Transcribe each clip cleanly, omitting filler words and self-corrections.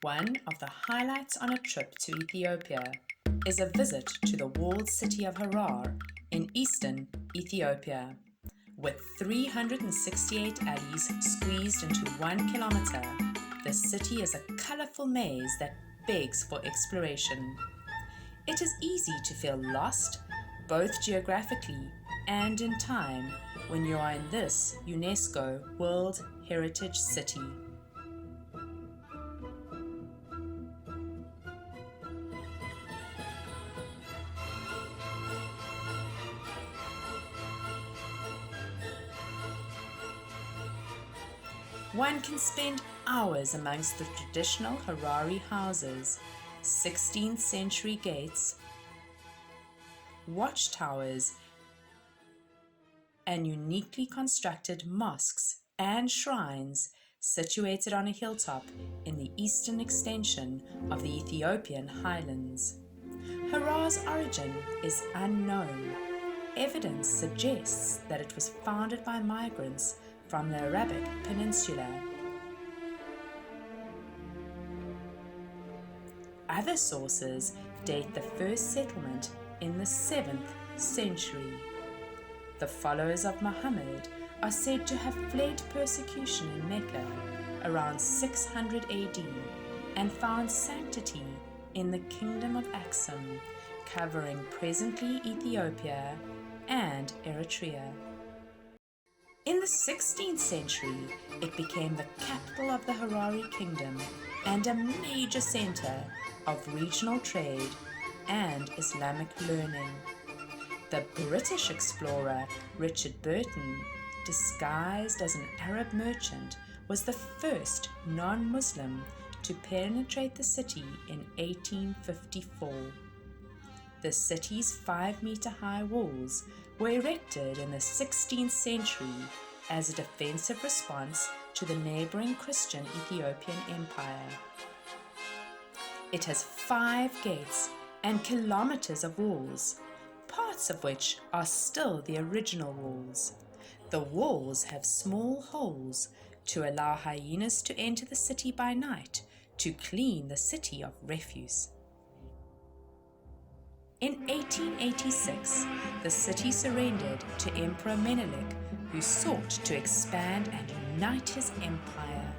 One of the highlights on a trip to Ethiopia is a visit to the walled city of Harar in eastern Ethiopia. With 368 alleys squeezed into 1 kilometer, the city is a colorful maze that begs for exploration. It is easy to feel lost, both geographically and in time, when you are in this UNESCO World Heritage City. One can spend hours amongst the traditional Harari houses, 16th century gates, watchtowers, and uniquely constructed mosques and shrines situated on a hilltop in the eastern extension of the Ethiopian highlands. Harar's origin is unknown. Evidence suggests that it was founded by migrants from the Arabic Peninsula. Other sources date the first settlement in the 7th century. The followers of Muhammad are said to have fled persecution in Mecca around 600 AD and found sanctity in the Kingdom of Aksum, covering presently Ethiopia and Eritrea. In the 16th century, it became the capital of the Harari Kingdom and a major center of regional trade and Islamic learning. The British explorer Richard Burton, disguised as an Arab merchant, was the first non-Muslim to penetrate the city in 1854. The city's 5-meter-high walls were erected in the 16th century as a defensive response to the neighboring Christian Ethiopian Empire. It has 5 gates and kilometers of walls, parts of which are still the original walls. The walls have small holes to allow hyenas to enter the city by night to clean the city of refuse. In 1886, the city surrendered to Emperor Menelik, who sought to expand and unite his empire.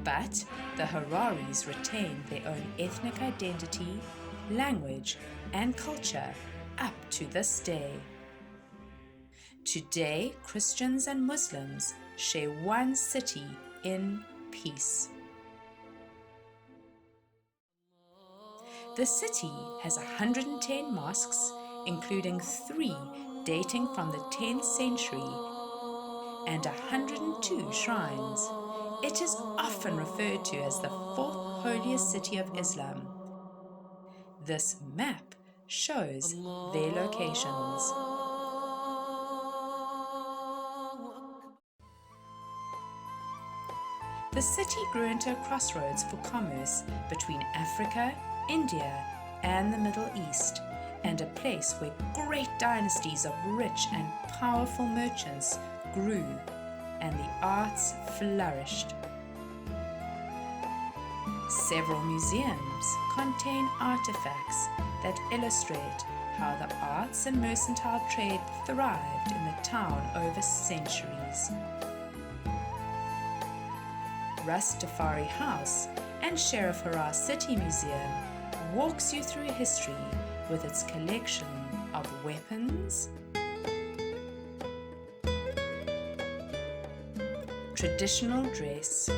But the Hararis retained their own ethnic identity, language, and culture up to this day. Today, Christians and Muslims share one city in peace. The city has 110 mosques, including 3 dating from the 10th century, and 102 shrines. It is often referred to as the 4th holiest city of Islam. This map shows their locations. The city grew into a crossroads for commerce between Africa, India, and the Middle East, and a place where great dynasties of rich and powerful merchants grew and the arts flourished. Several museums contain artifacts that illustrate how the arts and mercantile trade thrived in the town over centuries. Rastafari House and Sheriff Harar City Museum walks you through history with its collection of weapons, traditional dress,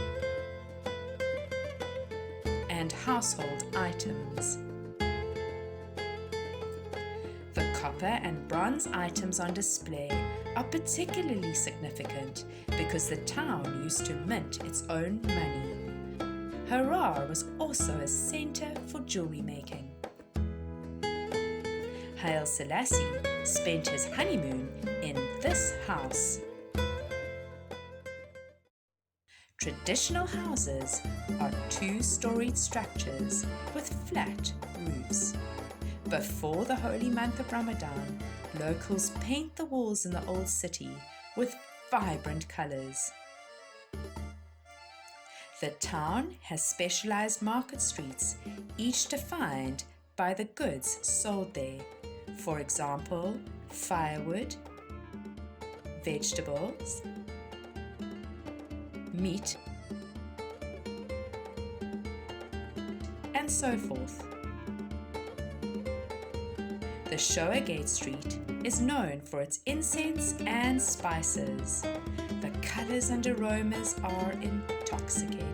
and household items. The copper and bronze items on display are particularly significant because the town used to mint its own money. Harar was also a center for jewelry making. Haile Selassie spent his honeymoon in this house. Traditional houses are 2-storied structures with flat roofs. Before the holy month of Ramadan, locals paint the walls in the old city with vibrant colors. The town has specialized market streets, each defined by the goods sold there. For example, firewood, vegetables, meat, and so forth. The Showergate Street is known for its incense and spices. The colors and aromas are intoxicating.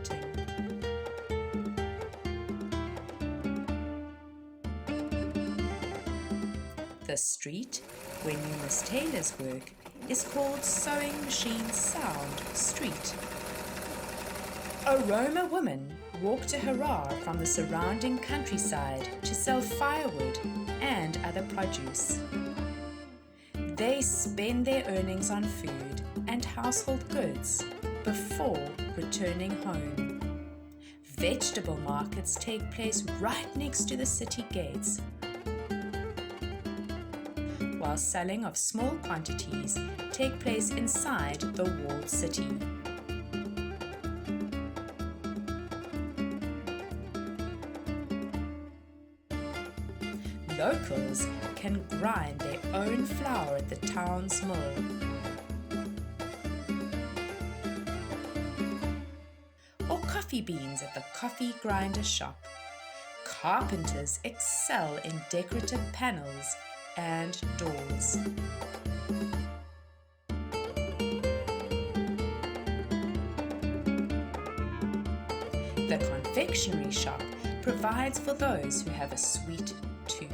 The street where numerous tailors work is called Sewing Machine Sound Street. Aroma women walk to Harar from the surrounding countryside to sell firewood and other produce. They spend their earnings on food and household goods before returning home. Vegetable markets take place right next to the city gates, while selling of small quantities take place inside the walled city. Locals can grind their own flour at the town's mill. Or coffee beans at the coffee grinder shop. Carpenters excel in decorative panels and doors. The confectionery shop provides for those who have a sweet tooth.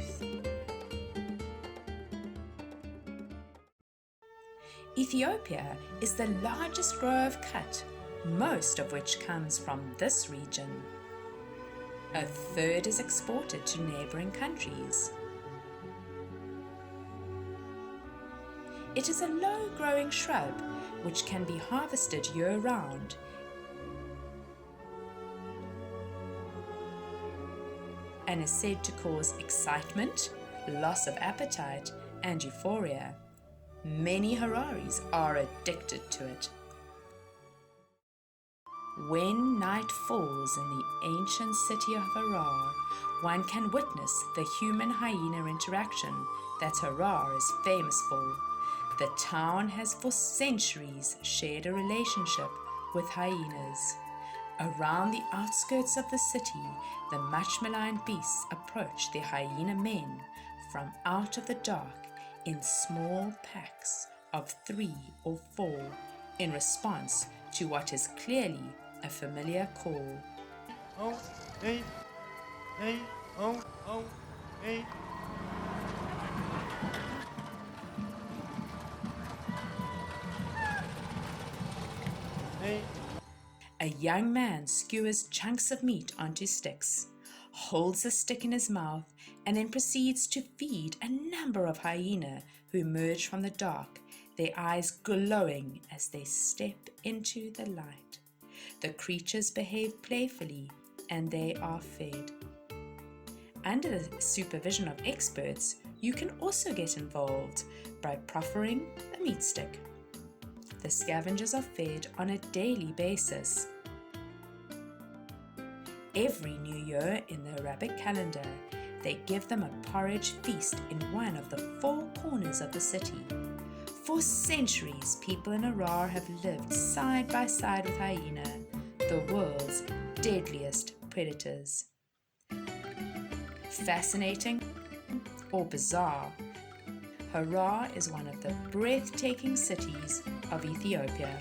Ethiopia is the largest grower of cut, most of which comes from this region. A third is exported to neighboring countries. It is a low-growing shrub which can be harvested year-round. And is said to cause excitement, loss of appetite, and euphoria. Many Hararis are addicted to it. When night falls in the ancient city of Harar, one can witness the human-hyena interaction that Harar is famous for. The town has for centuries shared a relationship with hyenas. Around the outskirts of the city, the much-maligned beasts approach their hyena men from out of the dark in small packs of 3 or 4 in response to what is clearly a familiar call. Oh, hey, hey, oh, hey. Hey. A young man skewers chunks of meat onto sticks, holds the stick in his mouth, and then proceeds to feed a number of hyena who emerge from the dark, their eyes glowing as they step into the light. The creatures behave playfully and they are fed. Under the supervision of experts, you can also get involved by proffering a meat stick. The scavengers are fed on a daily basis. Every new year in the Arabic calendar, they give them a porridge feast in one of the 4 corners of the city. For centuries, people in Harar have lived side by side with hyena, the world's deadliest predators. Fascinating or bizarre, Harar is one of the breathtaking cities of Ethiopia.